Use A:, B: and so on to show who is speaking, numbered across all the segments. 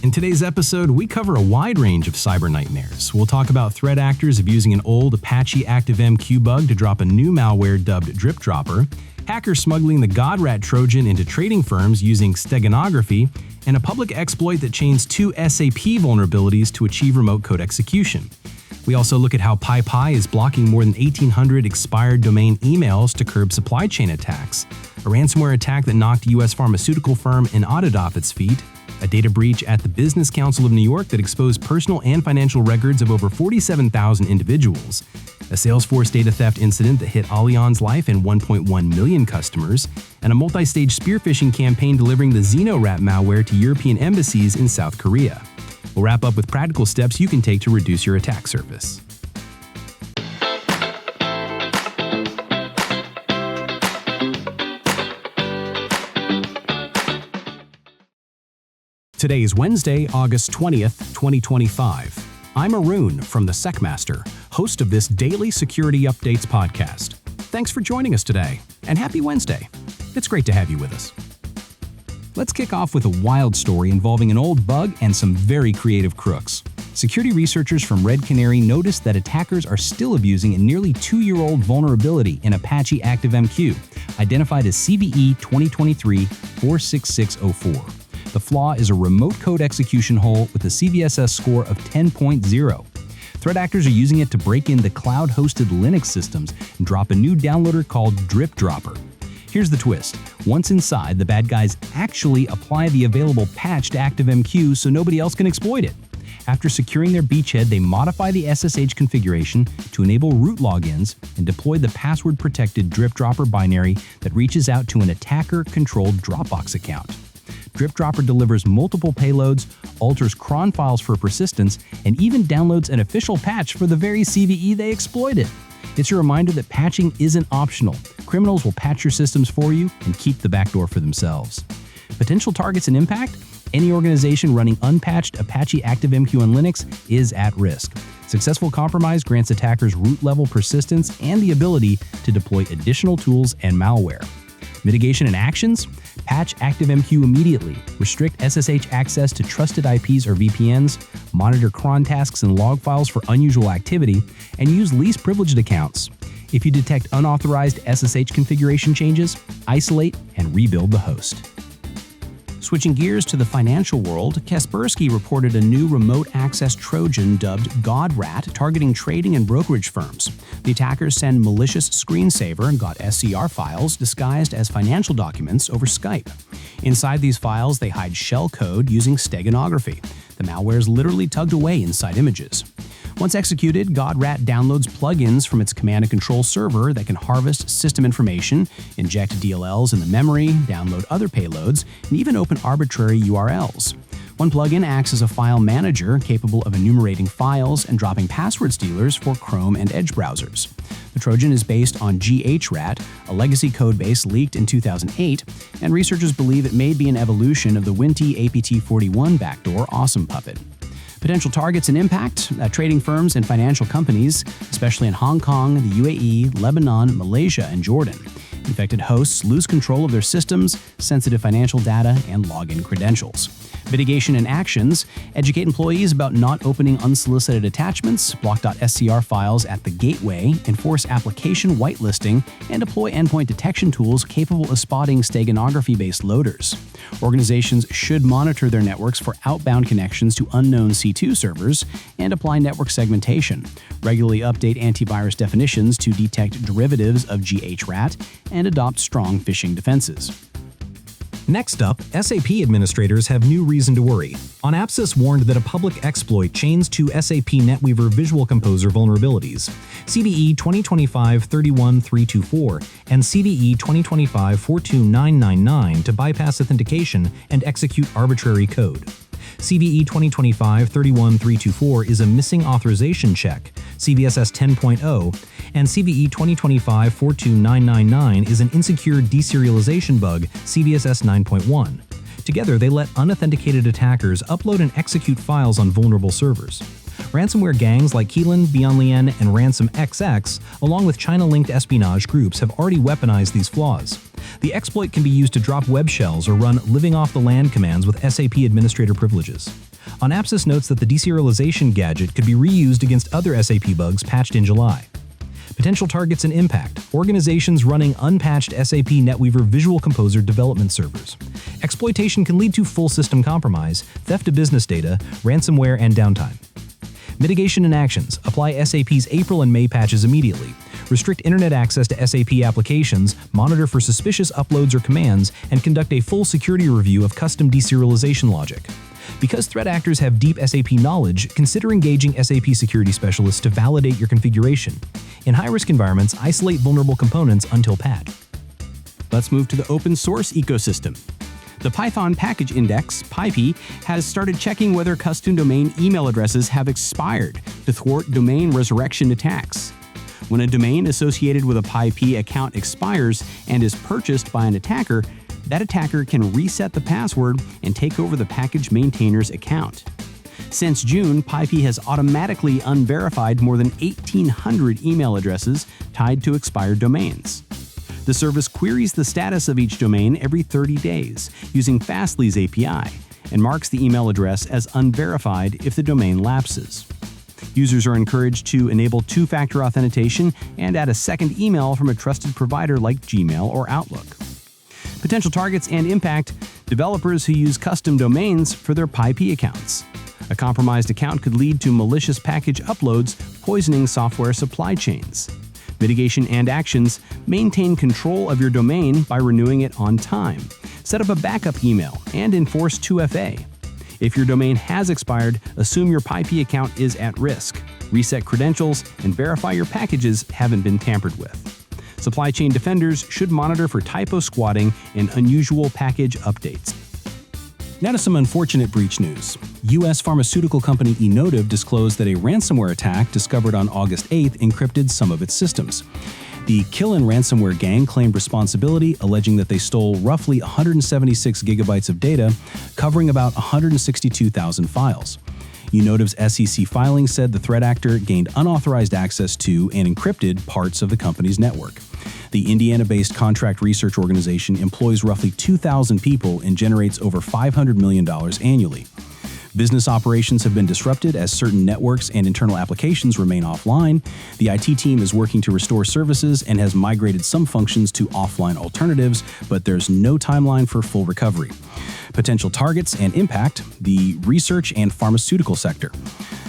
A: In today's episode, we cover a wide range of cyber nightmares. We'll talk about threat actors abusing an old Apache ActiveMQ bug to drop a new malware dubbed DripDropper, hackers smuggling the GodRAT Trojan into trading firms using steganography, and a public exploit that chains 2 SAP vulnerabilities to achieve remote code execution. We also look at how PyPI is blocking more than 1,800 expired domain emails to curb supply chain attacks, a ransomware attack that knocked U.S. pharmaceutical firm Inotiv off its feet, a data breach at the Business Council of New York that exposed personal and financial records of over 47,000 individuals, a Salesforce data theft incident that hit Allianz Life and 1.1 million customers, and a multi-stage spear phishing campaign delivering the XenoRAT malware to European embassies in South Korea. We'll wrap up with practical steps you can take to reduce your attack surface. Today is Wednesday, August 20th, 2025. I'm Arun from the SecMaster, host of this daily security updates podcast. Thanks for joining us today, and happy Wednesday. It's great to have you with us. Let's kick off with a wild story involving an old bug and some very creative crooks. Security researchers from Red Canary noticed that attackers are still abusing a nearly 2-year-old vulnerability in Apache ActiveMQ, identified as CVE-2025-31324. The flaw is a remote code execution hole with a CVSS score of 10.0. Threat actors are using it to break into cloud-hosted Linux systems and drop a new downloader called DripDropper. Here's the twist. Once inside, the bad guys actually apply the available patch to ActiveMQ so nobody else can exploit it. After securing their beachhead, they modify the SSH configuration to enable root logins and deploy the password-protected DripDropper binary that reaches out to an attacker-controlled Dropbox account. DripDropper delivers multiple payloads, alters cron files for persistence, and even downloads an official patch for the very CVE they exploited. It's a reminder that patching isn't optional. Criminals will patch your systems for you and keep the backdoor for themselves. Potential targets and impact? Any organization running unpatched Apache ActiveMQ on Linux is at risk. Successful compromise grants attackers root-level persistence and the ability to deploy additional tools and malware. Mitigation and actions? Patch ActiveMQ immediately, restrict SSH access to trusted IPs or VPNs, monitor cron tasks and log files for unusual activity, and use least privileged accounts. If you detect unauthorized SSH configuration changes, isolate and rebuild the host. Switching gears to the financial world, Kaspersky reported a new remote access Trojan dubbed GodRAT targeting trading and brokerage firms. The attackers send malicious screensaver .scr files disguised as financial documents over Skype. Inside these files, they hide shell code using steganography. The malware is literally tugged away inside images. Once executed, GodRAT downloads plugins from its command and control server that can harvest system information, inject DLLs in the memory, download other payloads, and even open arbitrary URLs. One plugin acts as a file manager capable of enumerating files and dropping password stealers for Chrome and Edge browsers. The Trojan is based on GHRAT, a legacy codebase leaked in 2008, and researchers believe it may be an evolution of the Winty APT41 backdoor Awesome Puppet. Potential targets and impact? Trading firms and financial companies, especially in Hong Kong, the UAE, Lebanon, Malaysia, and Jordan. Infected hosts lose control of their systems, sensitive financial data, and login credentials. Mitigation and actions: educate employees about not opening unsolicited attachments, block .scr files at the gateway, enforce application whitelisting, and deploy endpoint detection tools capable of spotting steganography-based loaders. Organizations should monitor their networks for outbound connections to unknown C2 servers and apply network segmentation. Regularly update antivirus definitions to detect derivatives of GHRAT and adopt strong phishing defenses.
B: Next up, SAP administrators have new reason to worry. OnApsys warned that a public exploit chains 2 SAP NetWeaver Visual Composer vulnerabilities, CVE-2025-31324 and CVE-2025-42999, to bypass authentication and execute arbitrary code. CVE-2025-31324 is a missing authorization check, CVSS 10.0, and CVE-2025-42999 is an insecure deserialization bug, CVSS 9.1. Together, they let unauthenticated attackers upload and execute files on vulnerable servers. Ransomware gangs like Keelan, BeyondLien, and RansomXX, along with China-linked espionage groups, have already weaponized these flaws. The exploit can be used to drop web shells or run living-off-the-land commands with SAP administrator privileges. Onapsis notes that the deserialization gadget could be reused against other SAP bugs patched in July. Potential targets and impact: organizations running unpatched SAP NetWeaver Visual Composer development servers. Exploitation can lead to full system compromise, theft of business data, ransomware, and downtime. Mitigation and actions: apply SAP's April and May patches immediately. Restrict internet access to SAP applications, monitor for suspicious uploads or commands, and conduct a full security review of custom deserialization logic. Because threat actors have deep SAP knowledge, consider engaging SAP security specialists to validate your configuration. In high-risk environments, isolate vulnerable components until patched.
A: Let's move to the open source ecosystem. The Python package index, PyPI, has started checking whether custom domain email addresses have expired to thwart domain resurrection attacks. When a domain associated with a PyPI account expires and is purchased by an attacker, that attacker can reset the password and take over the package maintainer's account. Since June, PyPI has automatically unverified more than 1,800 email addresses tied to expired domains. The service queries the status of each domain every 30 days using Fastly's API and marks the email address as unverified if the domain lapses. Users are encouraged to enable two-factor authentication and add a second email from a trusted provider like Gmail or Outlook. Potential targets and impact: developers who use custom domains for their PyPI accounts. A compromised account could lead to malicious package uploads, poisoning software supply chains. Mitigation and actions: maintain control of your domain by renewing it on time. Set up a backup email and enforce 2FA. If your domain has expired, assume your PyPI account is at risk. Reset credentials and verify your packages haven't been tampered with. Supply chain defenders should monitor for typo squatting and unusual package updates. Now to some unfortunate breach news. U.S. pharmaceutical company Inotiv disclosed that a ransomware attack discovered on August 8th encrypted some of its systems. The Killin ransomware gang claimed responsibility, alleging that they stole roughly 176 gigabytes of data, covering about 162,000 files. Inotiv's SEC filing said the threat actor gained unauthorized access to and encrypted parts of the company's network. The Indiana-based contract research organization employs roughly 2,000 people and generates over $500 million annually. Business operations have been disrupted as certain networks and internal applications remain offline. The IT team is working to restore services and has migrated some functions to offline alternatives, but there's no timeline for full recovery. Potential targets and impact: the research and pharmaceutical sector.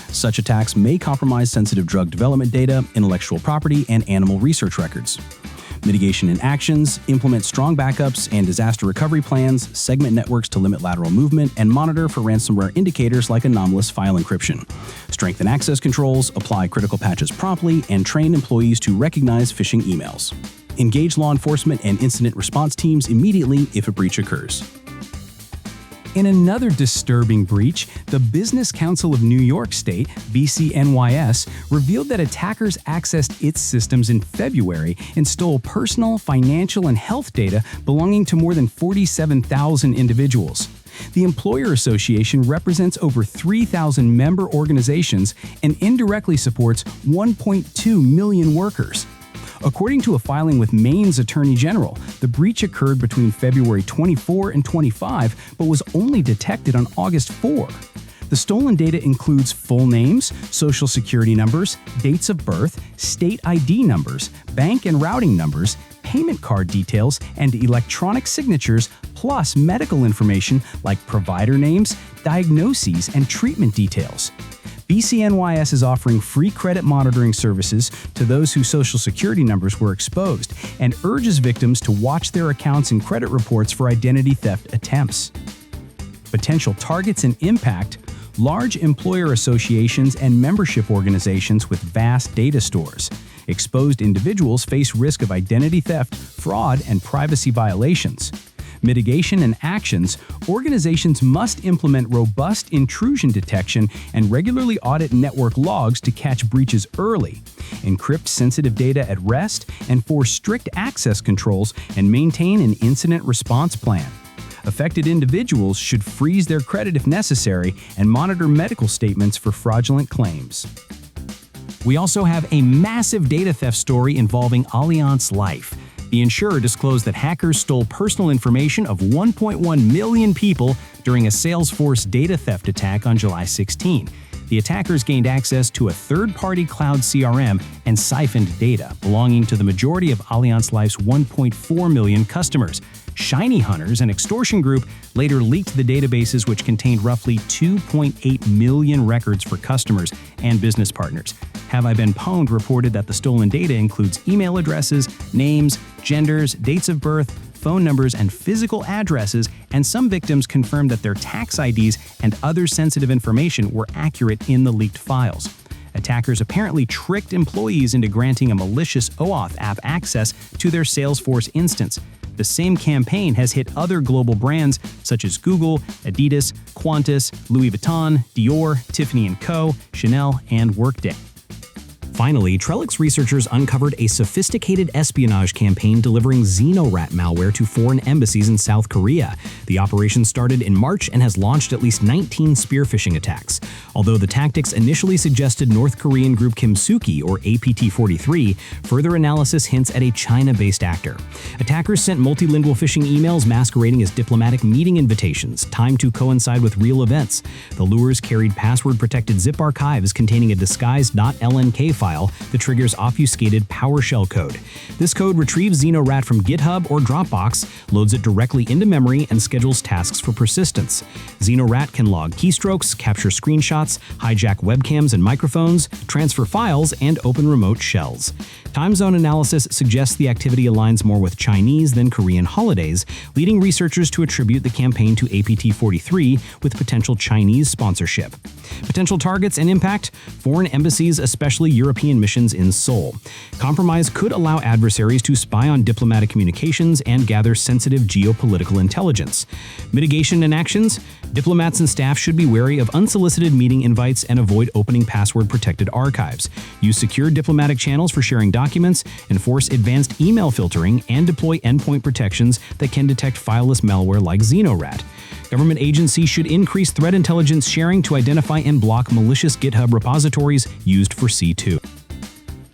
A: Such attacks may compromise sensitive drug development data, intellectual property, and animal research records. Mitigation and actions: implement strong backups and disaster recovery plans, segment networks to limit lateral movement, and monitor for ransomware indicators like anomalous file encryption. Strengthen access controls, apply critical patches promptly, and train employees to recognize phishing emails. Engage law enforcement and incident response teams immediately if a breach occurs. In another disturbing breach, the Business Council of New York State, BCNYS, revealed that attackers accessed its systems in February and stole personal, financial, and health data belonging to more than 47,000 individuals. The Employer Association represents over 3,000 member organizations and indirectly supports 1.2 million workers. According to a filing with Maine's Attorney General, the breach occurred between February 24 and 25, but was only detected on August 4. The stolen data includes full names, social security numbers, dates of birth, state ID numbers, bank and routing numbers, payment card details, and electronic signatures, plus medical information like provider names, diagnoses, and treatment details. BCNYS is offering free credit monitoring services to those whose social security numbers were exposed and urges victims to watch their accounts and credit reports for identity theft attempts. Potential targets and impact: large employer associations and membership organizations with vast data stores. Exposed individuals face risk of identity theft, fraud, and privacy violations. Mitigation and actions: organizations must implement robust intrusion detection and regularly audit network logs to catch breaches early, encrypt sensitive data at rest, enforce strict access controls, and maintain an incident response plan. Affected individuals should freeze their credit if necessary and monitor medical statements for fraudulent claims. We also have a massive data theft story involving Allianz Life. The insurer disclosed that hackers stole personal information of 1.1 million people during a Salesforce data theft attack on July 16. The attackers gained access to a third-party cloud CRM and siphoned data belonging to the majority of Allianz Life's 1.4 million customers. Shiny Hunters, an extortion group, later leaked the databases which contained roughly 2.8 million records for customers and business partners. Have I Been Pwned reported that the stolen data includes email addresses, names, genders, dates of birth, phone numbers, and physical addresses, and some victims confirmed that their tax IDs and other sensitive information were accurate in the leaked files. Attackers apparently tricked employees into granting a malicious OAuth app access to their Salesforce instance. The same campaign has hit other global brands such as Google, Adidas, Qantas, Louis Vuitton, Dior, Tiffany & Co., Chanel, and Workday.
B: Finally, Trellix researchers uncovered a sophisticated espionage campaign delivering XenoRAT malware to foreign embassies in South Korea. The operation started in March and has launched at least 19 spear phishing attacks. Although the tactics initially suggested North Korean group Kimsuki or APT-43, further analysis hints at a China-based actor. Attackers sent multilingual phishing emails masquerading as diplomatic meeting invitations, timed to coincide with real events. The lures carried password-protected zip archives containing a disguised .lnk file that triggers obfuscated PowerShell code. This code retrieves XenoRAT from GitHub or Dropbox, loads it directly into memory, and schedules tasks for persistence. XenoRAT can log keystrokes, capture screenshots, hijack webcams and microphones, transfer files, and open remote shells. Time zone analysis suggests the activity aligns more with Chinese than Korean holidays, leading researchers to attribute the campaign to APT-43 with potential Chinese sponsorship. Potential targets and impact: foreign embassies, especially European missions in Seoul. Compromise could allow adversaries to spy on diplomatic communications and gather sensitive geopolitical intelligence. Mitigation and actions: diplomats and staff should be wary of unsolicited meeting invites and avoid opening password-protected archives. Use secure diplomatic channels for sharing documents, enforce advanced email filtering, and deploy endpoint protections that can detect fileless malware like XenoRAT. Government agencies should increase threat intelligence sharing to identify and block malicious GitHub repositories used for C2.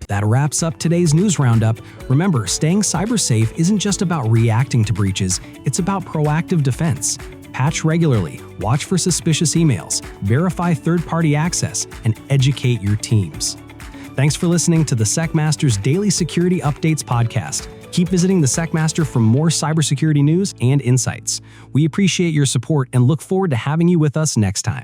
B: That wraps up today's news roundup. Remember, staying cyber safe isn't just about reacting to breaches, it's about proactive defense. Patch regularly, watch for suspicious emails, verify third-party access, and educate your teams. Thanks for listening to the SecMaster's Daily Security Updates podcast. Keep visiting the SecMaster for more cybersecurity news and insights. We appreciate your support and look forward to having you with us next time.